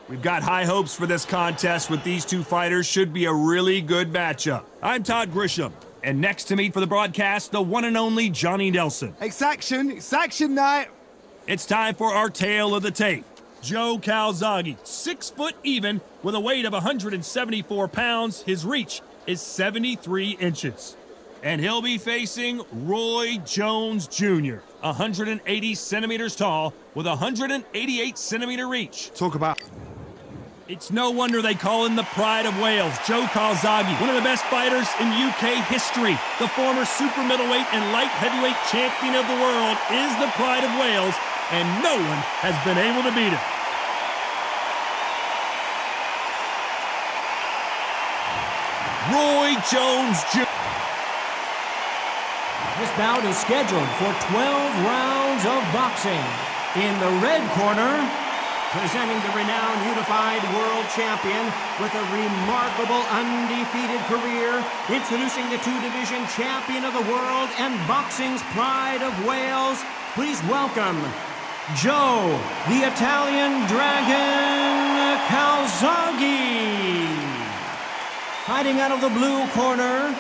We've got high hopes for this contest with these two fighters. Should be a really good matchup. I'm Todd Grisham, and next to me for the broadcast, the one and only Johnny Nelson. It's action night. It's time for our tale of the tape. Joe Calzaghe, 6 foot even, with a weight of 174 pounds. His reach is 73 inches. And he'll be facing Roy Jones Jr., 180 centimeters tall, with 188 centimeter reach. Talk about... It's no wonder they call him the Pride of Wales. Joe Calzaghe, one of the best fighters in UK history. The former super middleweight and light heavyweight champion of the world is the Pride of Wales, and no one has been able to beat him. Roy Jones Jr. This bout is scheduled for 12 rounds of boxing. In the red corner, presenting the renowned unified world champion with a remarkable undefeated career, introducing the two-division champion of the world and boxing's Pride of Wales, please welcome Joe, the Italian Dragon Calzaghe. Fighting out of the blue corner,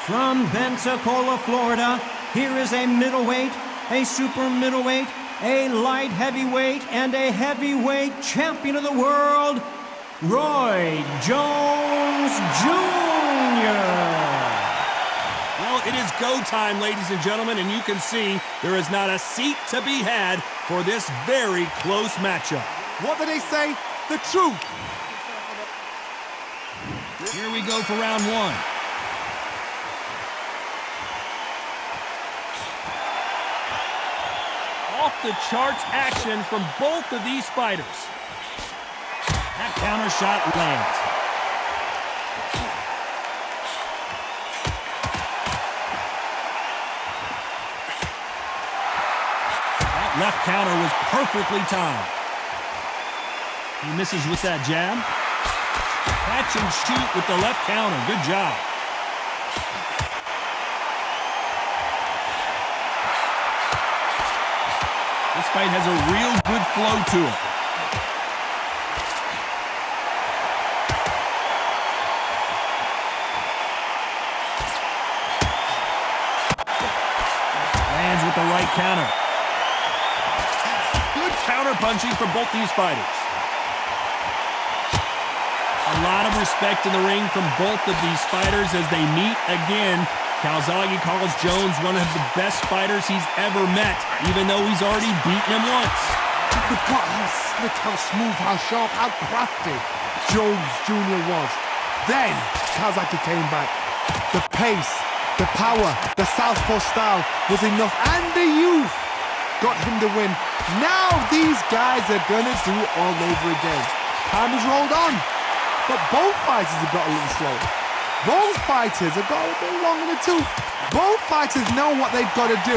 from Pensacola, Florida, here is a middleweight, a super middleweight, a light heavyweight, and a heavyweight champion of the world, Roy Jones Jr. Well, it is go time, ladies and gentlemen, and you can see there is not a seat to be had for this very close matchup. What do they say? The truth. Here we go for round one. Off-the-charts action from both of these fighters. That counter shot lands. That left counter was perfectly timed. He misses with that jab. Catch and shoot with the left counter. Good job. This fight has a real good flow to it. Lands with the right counter. Good counter punching from both these fighters. A lot of respect in the ring from both of these fighters as they meet again. Calzaghe calls Jones one of the best fighters he's ever met, even though he's already beaten him once. You forgot how slick, how smooth, how sharp, how crafty Jones Jr. was. Then Calzaghe came back. The pace, the power, the southpaw style was enough, and the youth got him the win. Now these guys are gonna do it all over again. Time has rolled on. But both fighters have got a little slow. Both fighters have got a bit long in the tooth. Both fighters know what they've got to do.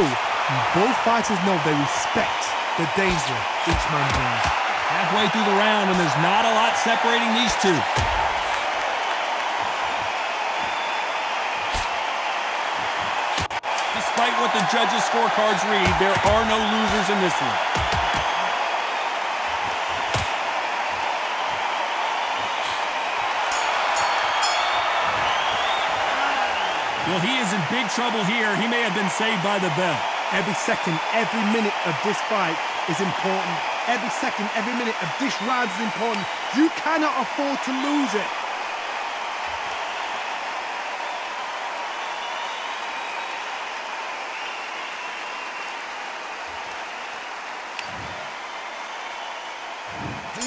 Both fighters know they respect the danger each man brings. Halfway through the round, and there's not a lot separating these two. Despite what the judges' scorecards read, there are no losers in this one. Well, he is in big trouble here. He may have been saved by the bell. Every second, every minute of this fight is important. Every second, every minute of this round is important. You cannot afford to lose it.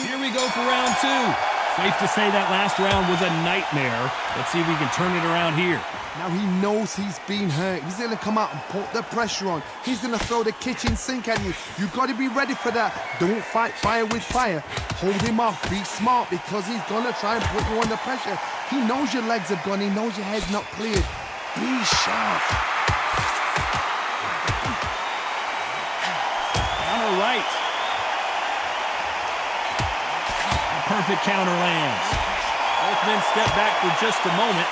Here we go for round two. Safe to say that last round was a nightmare. Let's see if we can turn it around here. Now he knows he's been hurt. He's going to come out and put the pressure on. He's going to throw the kitchen sink at you. You've got to be ready for that. Don't fight fire with fire. Hold him off. Be smart because he's going to try and put you under pressure. He knows your legs are gone. He knows your head's not cleared. Be sharp. Counter right. Perfect counter lands. Both men step back for just a moment.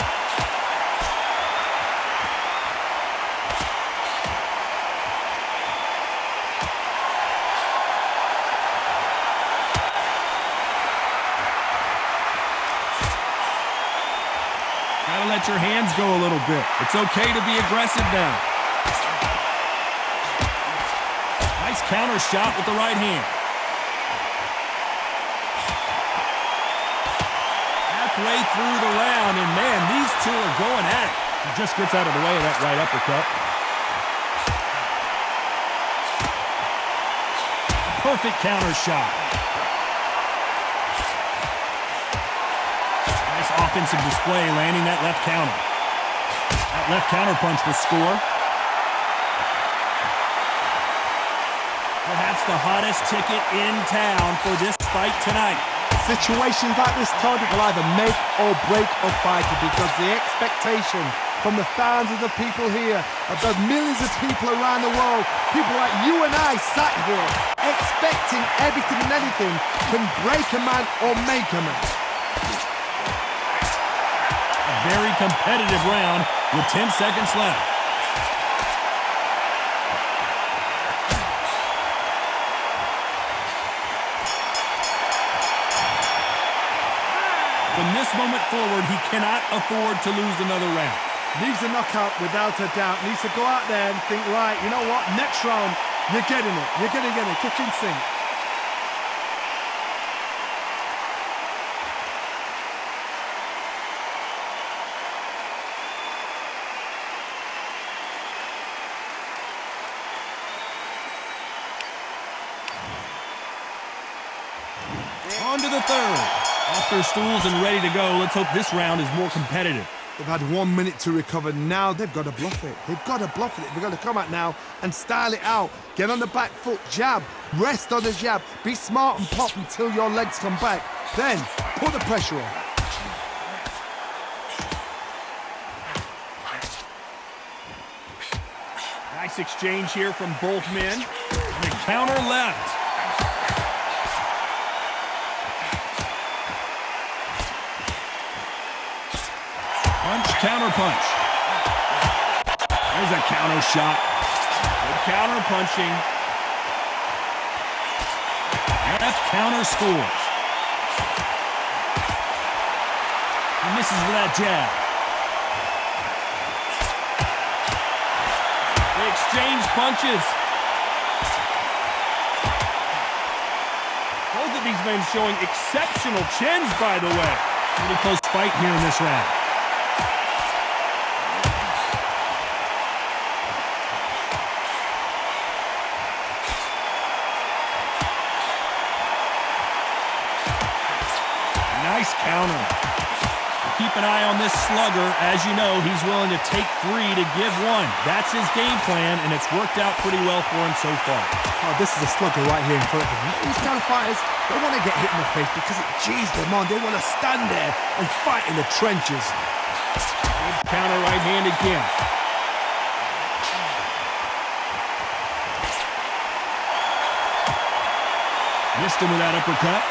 let your hands go a little bit. It's okay to be aggressive now. Nice counter shot with the right hand. Halfway through the round, and man, these two are going at it. He just gets out of the way of that right uppercut. Perfect counter shot. Nice offensive display, landing that left counter. That left counter punch will score. Perhaps the hottest ticket in town for this fight tonight. Situations like this, Todd, will either make or break a fighter, because the expectation from the fans of the people here, of the millions of people around the world, people like you and I sat here expecting everything and anything, can break a man or make a man. A very competitive round with 10 seconds left. From this moment forward, he cannot afford to lose another round. Needs a knockout without a doubt. Needs to go out there and think, right, you know what, next round, you're getting it. You're going to get it. Kitchen sink. On to the third. Off their stools and ready to go. Let's hope this round is more competitive. They've had 1 minute to recover. Now they've got to bluff it. They've got to bluff it. They've got to come out now and style it out. Get on the back foot, jab, rest on the jab. Be smart and pop until your legs come back. Then put the pressure on. Nice exchange here from both men. And a counter left. Punch, counter punch. There's a counter shot. Good counter punching. Left counter scores. He misses with that jab. They exchange punches. Both of these men showing exceptional chins, by the way. Pretty close fight here in this round. Nice counter. Keep an eye on this slugger. As you know, he's willing to take 3 to give 1. That's his game plan, and it's worked out pretty well for him so far. Oh, this is a slugger right here in front of him. These kind of fighters, they want to get hit in the face because it G's them on. They want to stand there and fight in the trenches. Good counter right hand again. Missed him with that uppercut.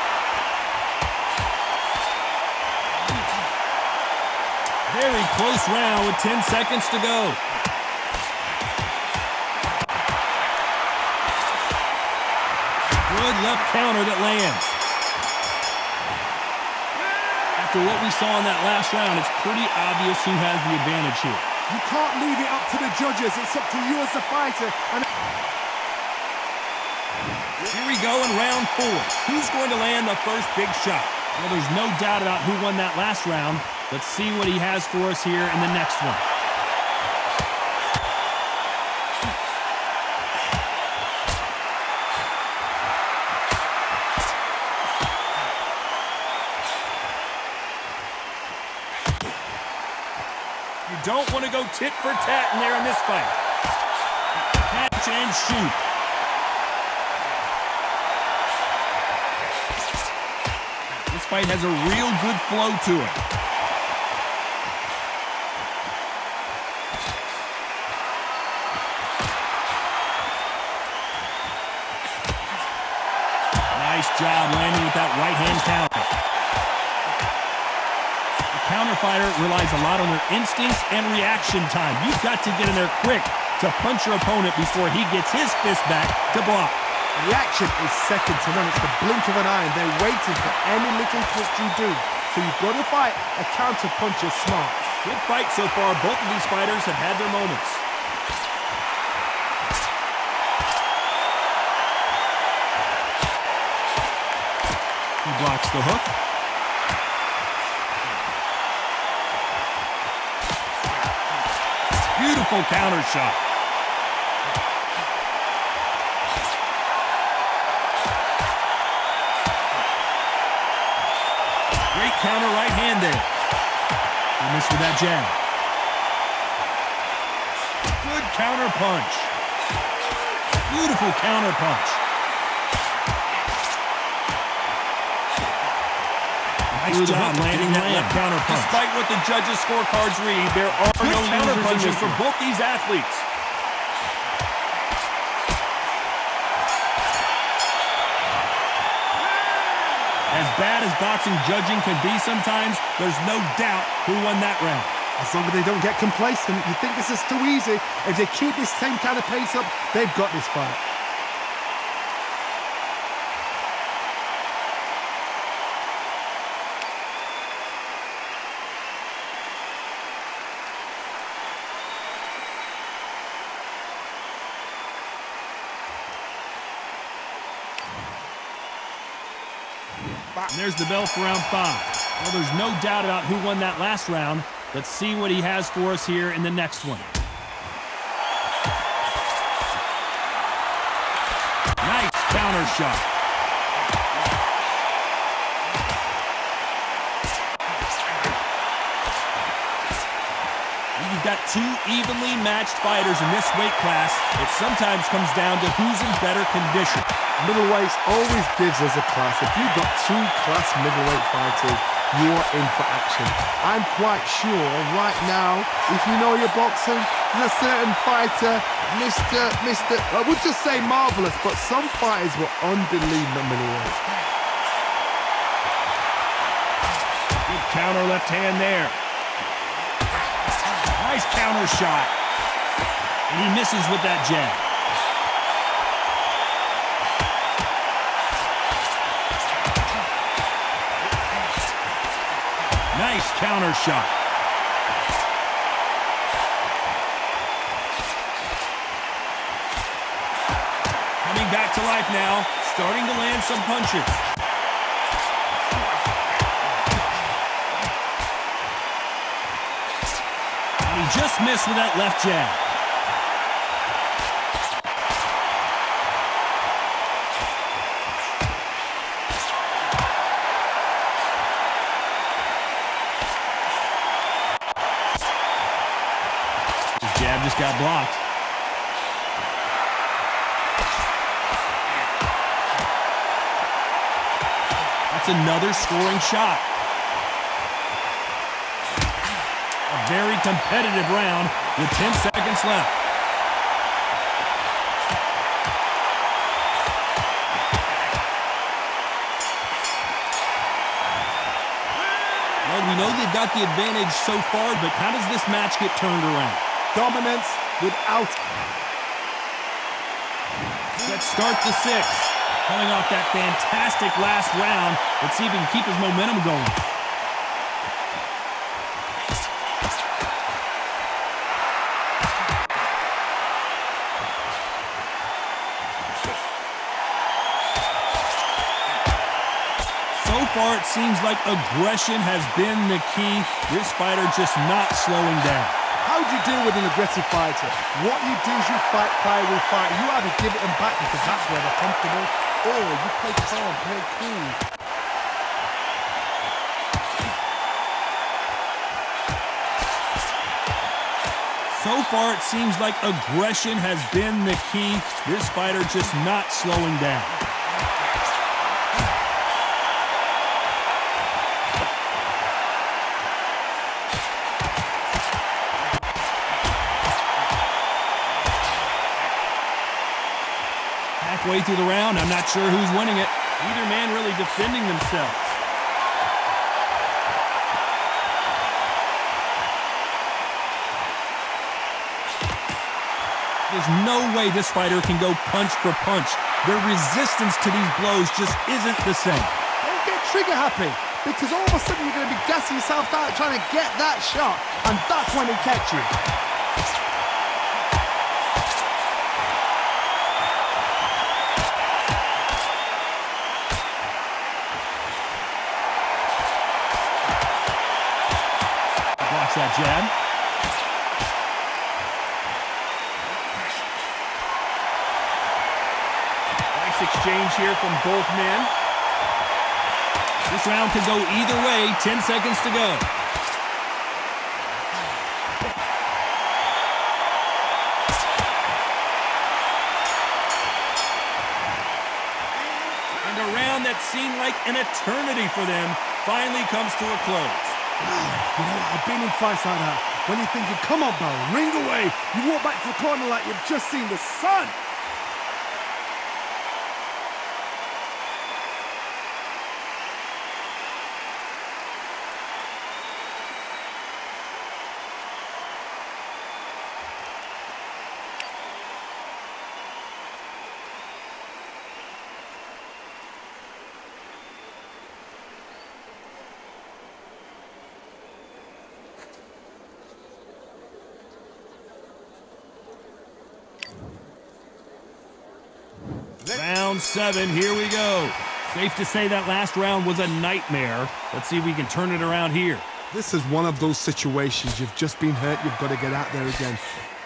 Very close round with 10 seconds to go. Good left counter that lands. After what we saw in that last round, it's pretty obvious who has the advantage here. You can't leave it up to the judges. It's up to you as the fighter. And here we go in round 4. Who's going to land the first big shot? Well, there's no doubt about who won that last round. Let's see what he has for us here in the next one. You don't want to go tit for tat in there in this fight. Catch and shoot. This fight has a real good flow to it. Nice job landing with that right hand counter. The counter fighter relies a lot on their instincts and reaction time. You've got to get in there quick to punch your opponent before he gets his fist back to block. reaction is second to none. It's the blink of an eye, and they're waiting for any little twist you do So you've got to fight a counter-puncher smart. Good fight so far. Both of these fighters have had their moments. He blocks the hook. Beautiful counter shot. Great counter right hand there. He missed with that jab. Good counter punch. Beautiful counter punch. Nice job landing that left counter punch. Despite what the judges' scorecards read, there are no counter punches for both these athletes. As bad as boxing judging can be sometimes, there's no doubt who won that round. As long as they don't get complacent, you think this is too easy. If they keep this same kind of pace up, they've got this fight. And there's the bell for round 5. Well, there's no doubt about who won that last round. Let's see what he has for us here in the next one. Nice counter shot. You've got two evenly matched fighters in this weight class. It sometimes comes down to who's in better condition. Middleweights always gives us a class. If you've got two class middleweight fighters, you're in for action. I'm quite sure right now, if you know your boxing, there's a certain fighter, I would just say marvelous, but some fighters were unbelievable middleweight. Good counter left hand there. Nice counter shot. And he misses with that jab. Nice counter shot. Coming back to life now, starting to land some punches. And he just missed with that left jab. Jab just got blocked. That's another scoring shot. A very competitive round with 10 seconds left. Well, we know they've got the advantage so far, but how does this match get turned around? Dominance without. Let's start the 6th. Coming off that fantastic last round. Let's see if he can keep his momentum going. So far, it seems like aggression has been the key. This fighter just not slowing down. How do you deal with an aggressive fighter? What you do is you fight fire with fire. You either give it them back because that's where they're comfortable, or you play calm, play cool. So far, it seems like aggression has been the key. This fighter just not slowing down. Halfway through the round, I'm not sure who's winning it. Either man really defending themselves. There's no way this fighter can go punch for punch. Their resistance to these blows just isn't the same. Don't get trigger happy. because all of a sudden you're going to be gassing yourself out trying to get that shot, and that's when they catch you. Blocks that jab. Nice exchange here from both men. This round could go either way. 10 seconds to go. And a round that seemed like an eternity for them finally comes to a close. You know, I've been in fights like that. When you're thinking, come on, Bell, ring away. You walk back to the corner like you've just seen the sun. Round 7, here we go. Safe to say that last round was a nightmare. Let's see if we can turn it around here. This is one of those situations. You've just been hurt, you've got to get out there again.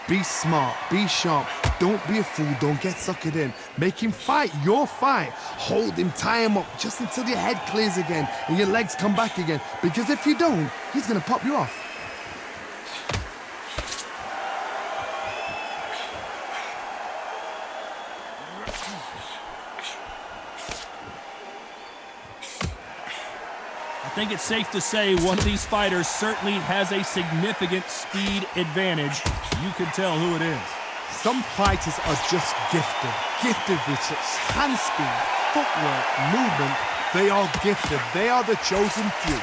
Be smart, be sharp, don't be a fool, don't get suckered in. Make him fight your fight. Hold him, tie him up just until your head clears again and your legs come back again. Because if you don't, he's going to pop you off. I think it's safe to say one of these fighters certainly has a significant speed advantage. You can tell who it is. Some fighters are just gifted. Gifted with such hand speed, footwork, movement. They are gifted. They are the chosen few.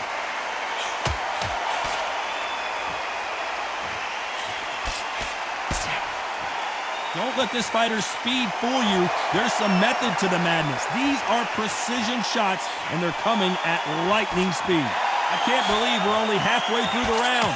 Don't let this fighter's speed fool you. There's some method to the madness. These are precision shots, and they're coming at lightning speed. I can't believe we're only halfway through the round.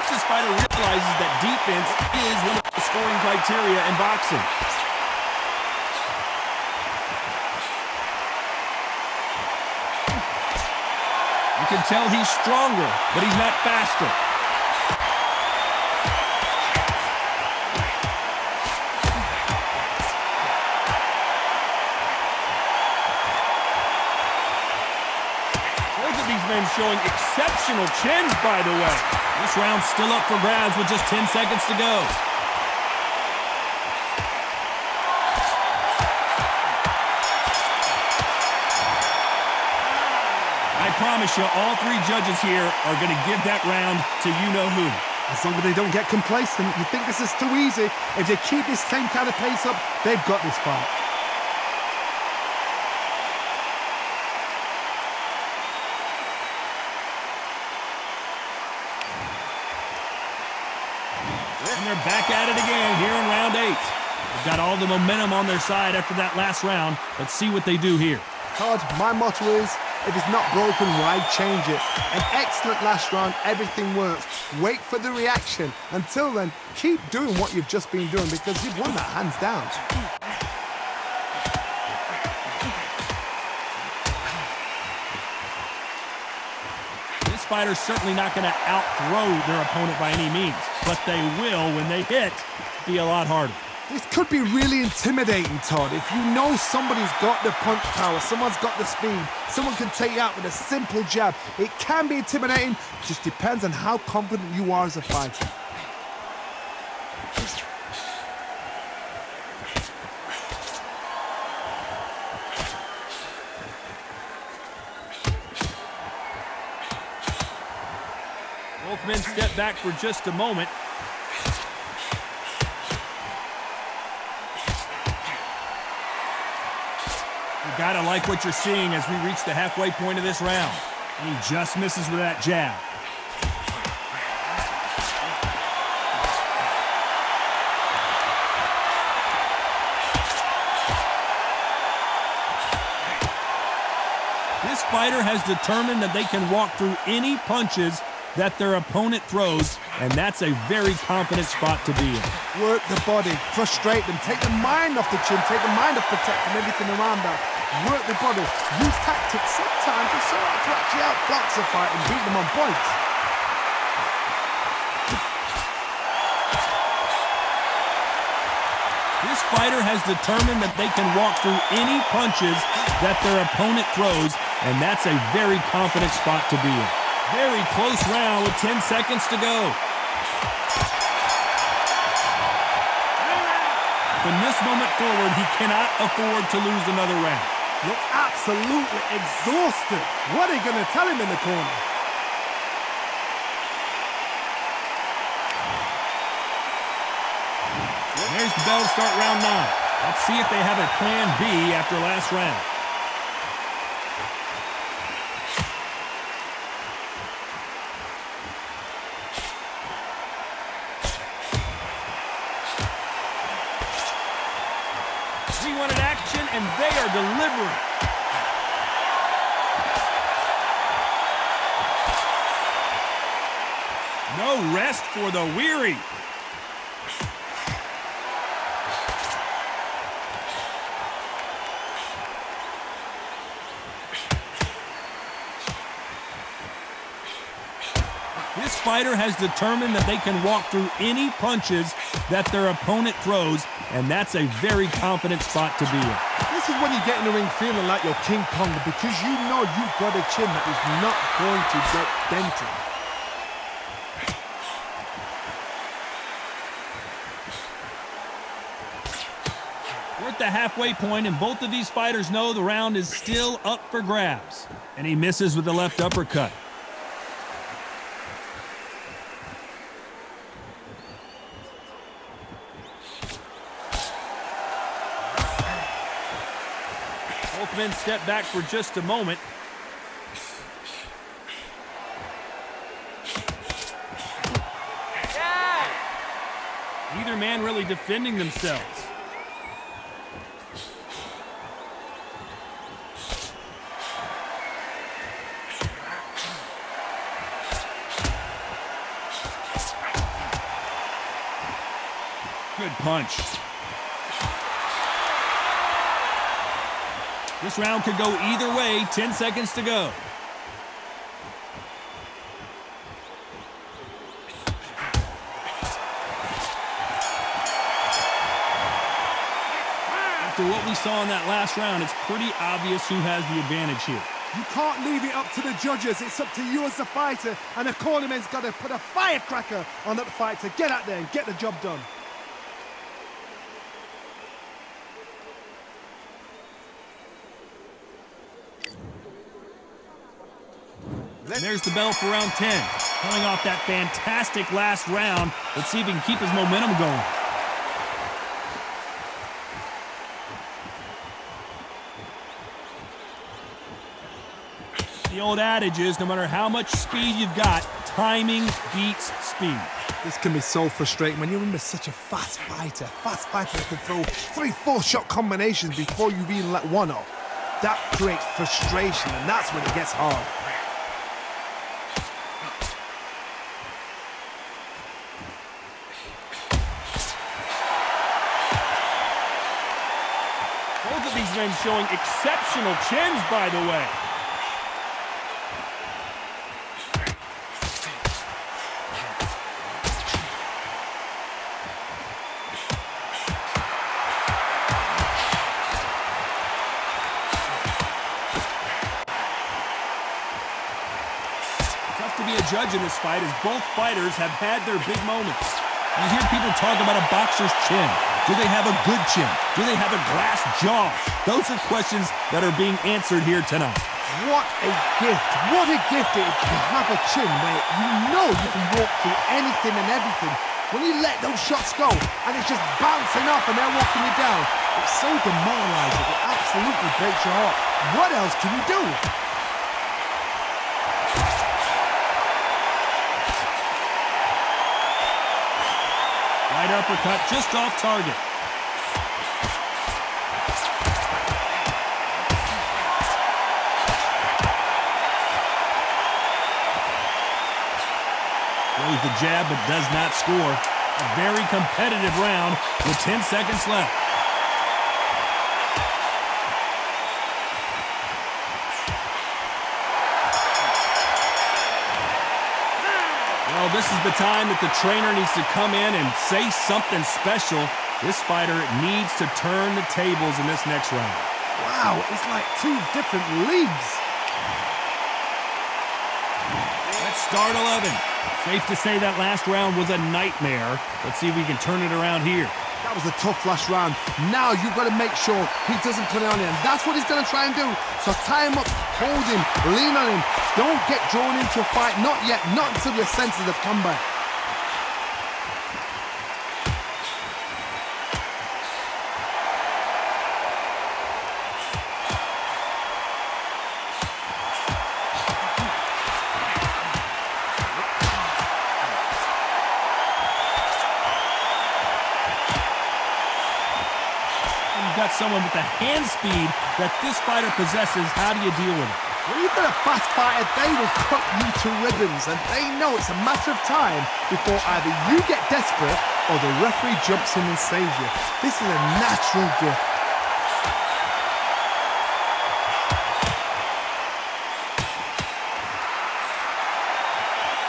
This fighter realizes that defense is one of the scoring criteria in boxing. You can tell he's stronger, but he's not faster. Both of these men showing exceptional chins, by the way. This round's still up for grabs with just 10 seconds to go. I promise you, all three judges here are going to give that round to you-know-who. As long as they don't get complacent, you think this is too easy. If they keep this same kind of pace up, they've got this fight. And they're back at it again here in round 8. They've got all the momentum on their side after that last round. Let's see what they do here. Todd, my motto is, if it's not broken, why change it? An excellent last round, everything works. Wait for the reaction. Until then, keep doing what you've just been doing because you've won that hands down. This fighter's certainly not going to out-throw their opponent by any means, but they will, when they hit, be a lot harder. This could be really intimidating, Todd. If you know somebody's got the punch power, someone's got the speed, someone can take you out with a simple jab. It can be intimidating. It just depends on how confident you are as a fighter. Both men step back for just a moment. You gotta like what you're seeing as we reach the halfway point of this round. And he just misses with that jab. This fighter has determined that they can walk through any punches that their opponent throws, and that's a very confident spot to be in. Work the body, frustrate them, take the mind off the chin, take the mind off the tech and everything around that. Work the body, use tactics sometimes to actually outbox a fight and beat them on points. This fighter has determined that they can walk through any punches that their opponent throws, and that's a very confident spot to be in. Very close round with 10 seconds to go. From this moment forward, he cannot afford to lose another round. Looks absolutely exhausted. What are you going to tell him in the corner? There's the bell to start round 9. Let's see if they have a plan B after last round. He wanted action, and they are delivering. No rest for the weary. This fighter has determined that they can walk through any punches that their opponent throws, and that's a very confident spot to be in. This is when you get in the ring feeling like you're King Kong, because you know you've got a chin that is not going to get dented. We're at the halfway point, and both of these fighters know the round is still up for grabs. And he misses with the left uppercut. Both men step back for just a moment. Neither man really defending themselves. Good punch. This round could go either way. 10 seconds to go. After what we saw in that last round, it's pretty obvious who has the advantage here. You can't leave it up to the judges. It's up to you as the fighter, and the cornerman's got to put a firecracker on that fight to get out there and get the job done. There's the bell for round 10. Coming off that fantastic last round, let's see if he can keep his momentum going. The old adage is, no matter how much speed you've got, timing beats speed. This can be so frustrating when you're in such a fast fighter that can throw 3-4 shot combinations before you've even let one off. That creates frustration, and that's when it gets hard. Both of these men showing exceptional chins, by the way. Tough to be a judge in this fight, as both fighters have had their big moments. You hear people talk about a boxer's chin. Do they have a good chin? Do they have a glass jaw? Those are questions that are being answered here tonight. What a gift. What a gift it is to have a chin where you know you can walk through anything and everything. When you let those shots go and it's just bouncing off and they're walking you down, it's so demoralizing. It absolutely breaks your heart. What else can you do? uppercut just off target. Throws the jab but does not score. A very competitive round with 10 seconds left. Well, this is the time that the trainer needs to come in and say something special. This fighter needs to turn the tables in this next round. Wow, it's like two different leagues. Let's start 11. Safe to say that last round was a nightmare. Let's see if we can turn it around here. That was a tough last round. Now you've got to make sure he doesn't put it on him. That's what he's going to try and do. So tie him up, hold him, lean on him. Don't get drawn into a fight. Not yet. Not until your senses have come back. Got someone with the hand speed that this fighter possesses. How do you deal with it? When you've got a fast fighter, they will cut you to ribbons, and they know it's a matter of time before either you get desperate or the referee jumps in and saves you. This is a natural gift.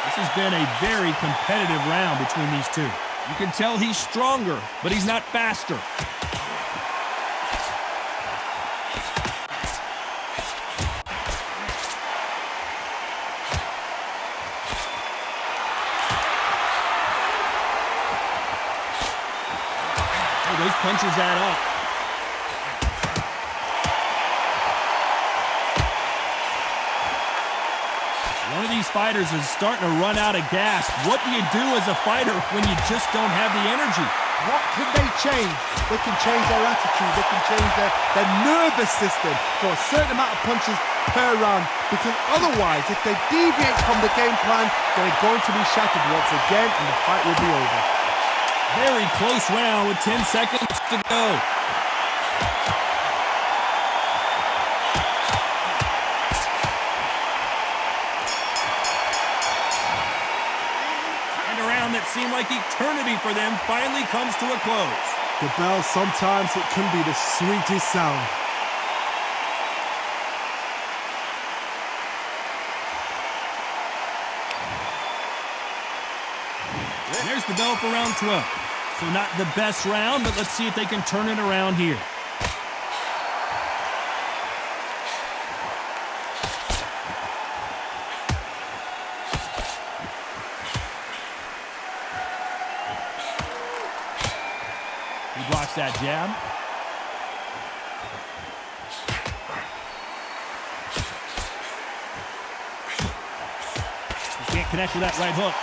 This has been a very competitive round between these two. You can tell he's stronger, but he's not faster. Those punches add up. One of these fighters is starting to run out of gas. What do you do as a fighter when you just don't have the energy? What can they change? They can change their attitude. They can change their nervous system for a certain amount of punches per round. Because otherwise, if they deviate from the game plan, they're going to be shattered once again and the fight will be over. Very close round with 10 seconds to go. And a round that seemed like eternity for them finally comes to a close. The bell, sometimes it can be the sweetest sound. There's the bell for round 12. So not the best round, but let's see if they can turn it around here. He blocks that jab. He can't connect with that right hook.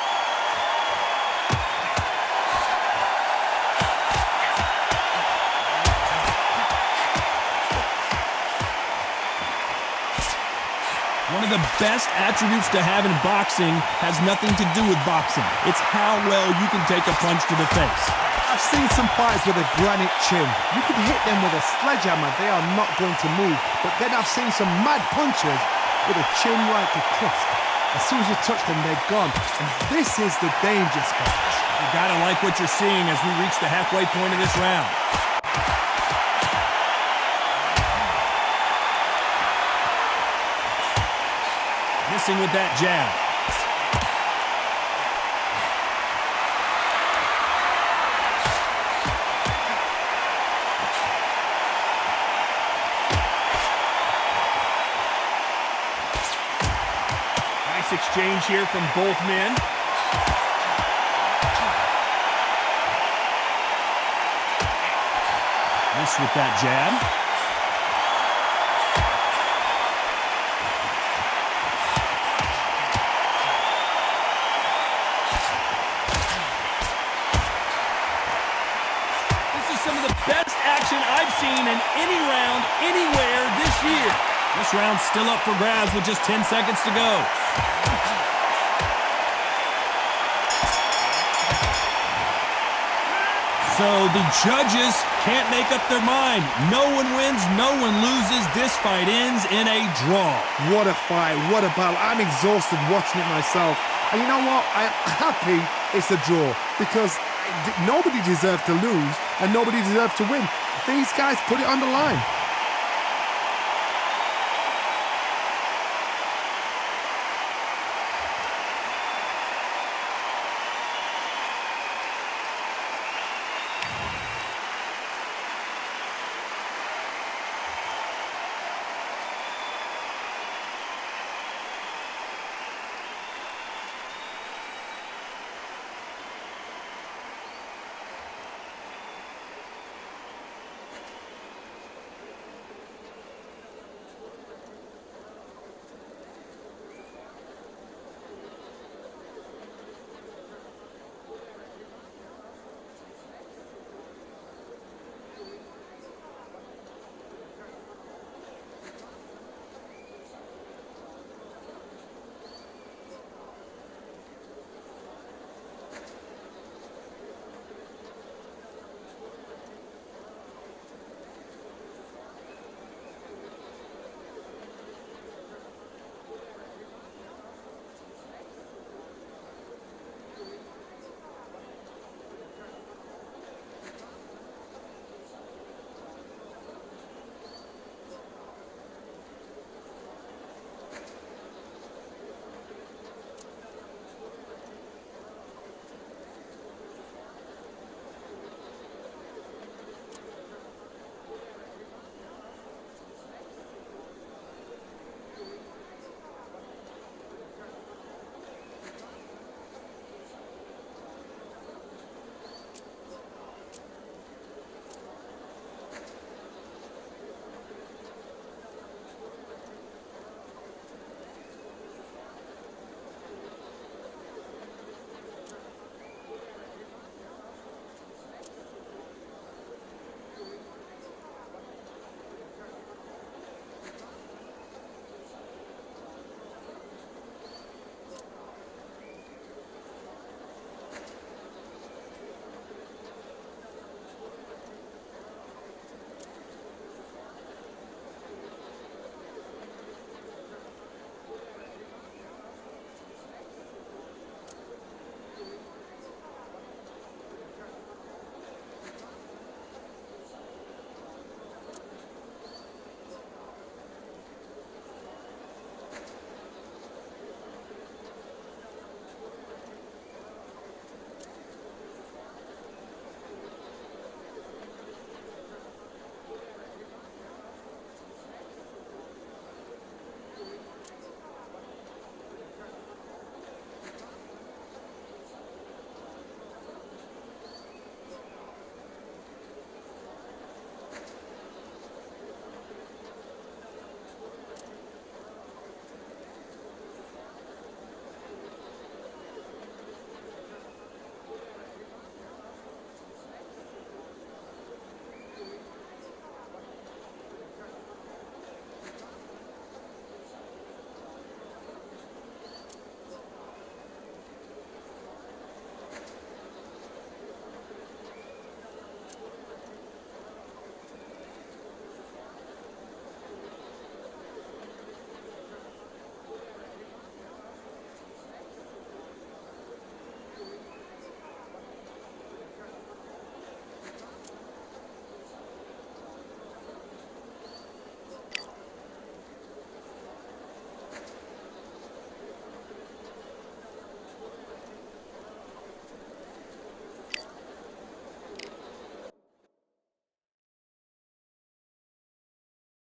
One of the best attributes to have in boxing has nothing to do with boxing. It's how well you can take a punch to the face. I've seen some fighters with a granite chin. You can hit them with a sledgehammer, they are not going to move. But then I've seen some mad punchers with a chin like a crisp. As soon as you touch them, they're gone. And this is the danger spot. You gotta like what you're seeing as we reach the halfway point of this round. Missing with that jab. Nice exchange here from both men. Miss with that jab. Some of the best action I've seen in any round, anywhere this year. This round's still up for grabs with just 10 seconds to go. So the judges can't make up their mind. No one wins, no one loses. This fight ends in a draw. What a fight, what a battle. I'm exhausted watching it myself. And you know what? I'm happy it's a draw because nobody deserved to lose and nobody deserved to win. These guys put it on the line.